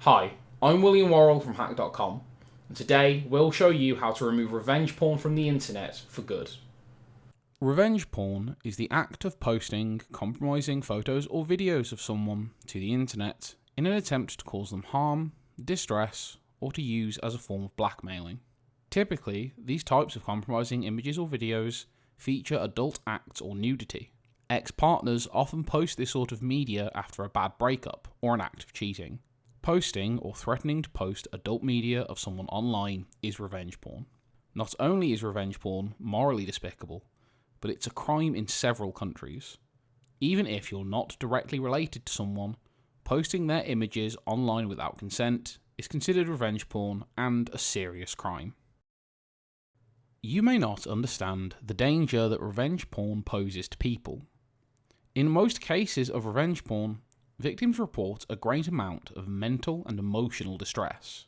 Hi, I'm William Worrell from Hack.com, and today we'll show you how to remove revenge porn from the internet for good. Revenge porn is the act of posting compromising photos or videos of someone to the internet in an attempt to cause them harm, distress, or to use as a form of blackmailing. Typically, these types of compromising images or videos feature adult acts or nudity. Ex-partners often post this sort of media after a bad breakup or an act of cheating. Posting or threatening to post adult media of someone online is revenge porn. Not only is revenge porn morally despicable, but it's a crime in several countries. Even if you're not directly related to someone, posting their images online without consent is considered revenge porn and a serious crime. You may not understand the danger that revenge porn poses to people. In most cases of revenge porn, victims report a great amount of mental and emotional distress.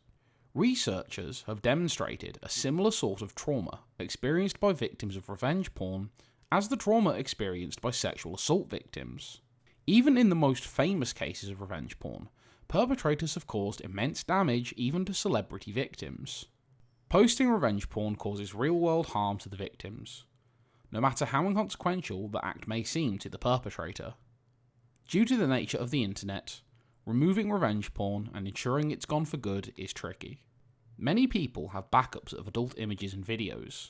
Researchers have demonstrated a similar sort of trauma experienced by victims of revenge porn as the trauma experienced by sexual assault victims. Even in the most famous cases of revenge porn, perpetrators have caused immense damage even to celebrity victims. Posting revenge porn causes real-world harm to the victims, no matter how inconsequential the act may seem to the perpetrator. Due to the nature of the internet, removing revenge porn and ensuring it's gone for good is tricky. Many people have backups of adult images and videos.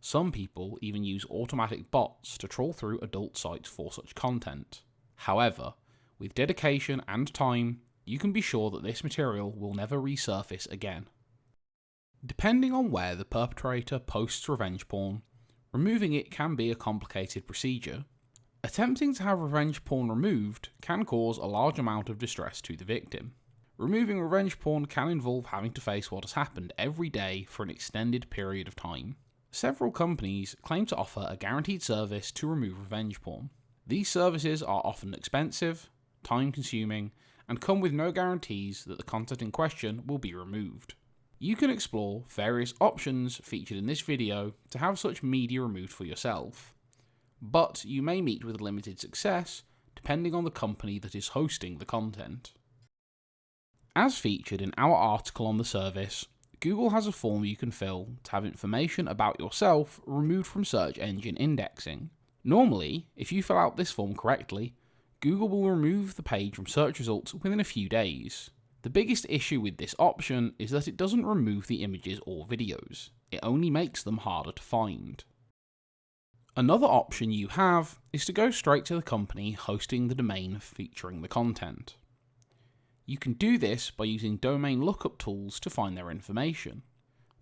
Some people even use automatic bots to troll through adult sites for such content. However, with dedication and time, you can be sure that this material will never resurface again. Depending on where the perpetrator posts revenge porn, removing it can be a complicated procedure. Attempting to have revenge porn removed can cause a large amount of distress to the victim. Removing revenge porn can involve having to face what has happened every day for an extended period of time. Several companies claim to offer a guaranteed service to remove revenge porn. These services are often expensive, time-consuming, and come with no guarantees that the content in question will be removed. You can explore various options featured in this video to have such media removed for yourself, but you may meet with limited success depending on the company that is hosting the content. As featured in our article on the service, Google has a form you can fill to have information about yourself removed from search engine indexing. Normally, if you fill out this form correctly, Google will remove the page from search results within a few days. The biggest issue with this option is that it doesn't remove the images or videos, it only makes them harder to find. Another option you have is to go straight to the company hosting the domain featuring the content. You can do this by using domain lookup tools to find their information.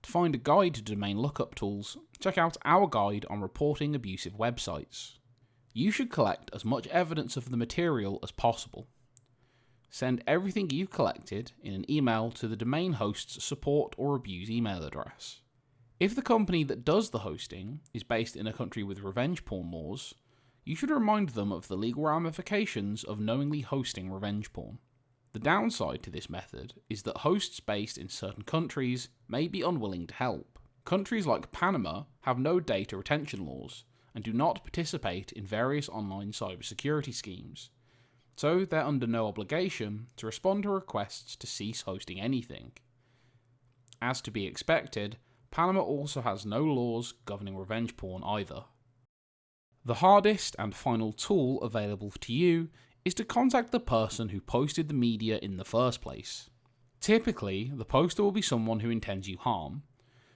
To find a guide to domain lookup tools, check out our guide on reporting abusive websites. You should collect as much evidence of the material as possible. Send everything you've collected in an email to the domain host's support or abuse email address. If the company that does the hosting is based in a country with revenge porn laws, you should remind them of the legal ramifications of knowingly hosting revenge porn. The downside to this method is that hosts based in certain countries may be unwilling to help. Countries like Panama have no data retention laws and do not participate in various online cybersecurity schemes, so they're under no obligation to respond to requests to cease hosting anything. As to be expected, Panama also has no laws governing revenge porn either. The hardest and final tool available to you is to contact the person who posted the media in the first place. Typically, the poster will be someone who intends you harm,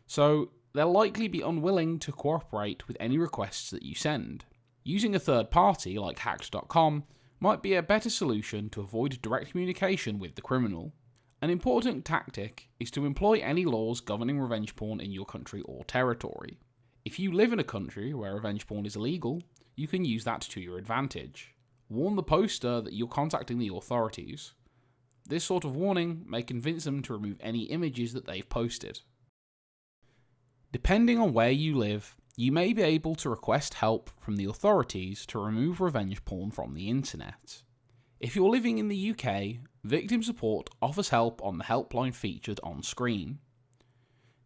so they'll likely be unwilling to cooperate with any requests that you send. Using a third party like Hacked.com might be a better solution to avoid direct communication with the criminal. An important tactic is to employ any laws governing revenge porn in your country or territory. If you live in a country where revenge porn is illegal, you can use that to your advantage. Warn the poster that you're contacting the authorities. This sort of warning may convince them to remove any images that they've posted. Depending on where you live, you may be able to request help from the authorities to remove revenge porn from the internet. If you're living in the UK, Victim Support offers help on the helpline featured on screen.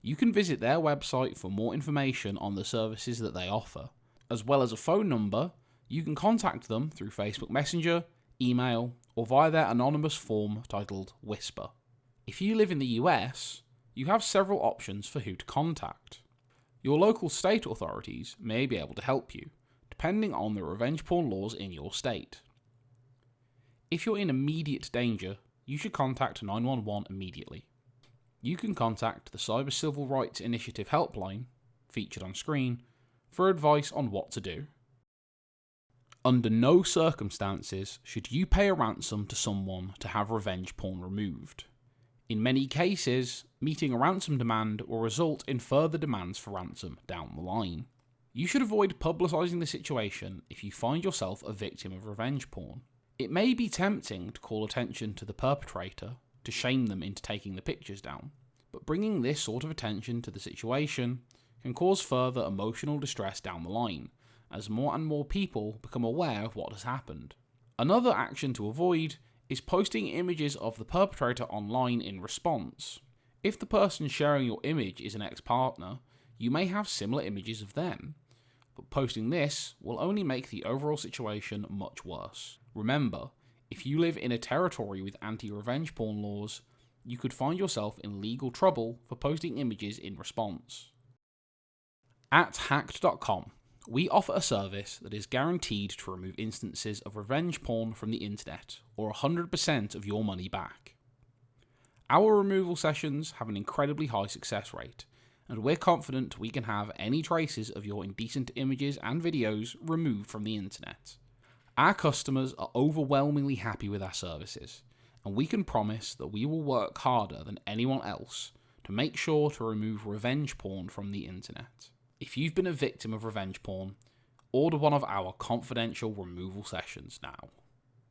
You can visit their website for more information on the services that they offer. As well as a phone number, you can contact them through Facebook Messenger, email, or via their anonymous form titled Whisper. If you live in the US, you have several options for who to contact. Your local state authorities may be able to help you, depending on the revenge porn laws in your state. If you're in immediate danger, you should contact 911 immediately. You can contact the Cyber Civil Rights Initiative helpline, featured on screen, for advice on what to do. Under no circumstances should you pay a ransom to someone to have revenge porn removed. In many cases, meeting a ransom demand will result in further demands for ransom down the line. You should avoid publicising the situation if you find yourself a victim of revenge porn. It may be tempting to call attention to the perpetrator to shame them into taking the pictures down, but bringing this sort of attention to the situation can cause further emotional distress down the line, as more and more people become aware of what has happened. Another action to avoid is posting images of the perpetrator online in response. If the person sharing your image is an ex-partner, you may have similar images of them, but posting this will only make the overall situation much worse. Remember, if you live in a territory with anti-revenge porn laws, you could find yourself in legal trouble for posting images in response. At Hacked.com, we offer a service that is guaranteed to remove instances of revenge porn from the internet, or 100% of your money back. Our removal sessions have an incredibly high success rate, and we're confident we can have any traces of your indecent images and videos removed from the internet. Our customers are overwhelmingly happy with our services, and we can promise that we will work harder than anyone else to make sure to remove revenge porn from the internet. If you've been a victim of revenge porn, order one of our confidential removal sessions now.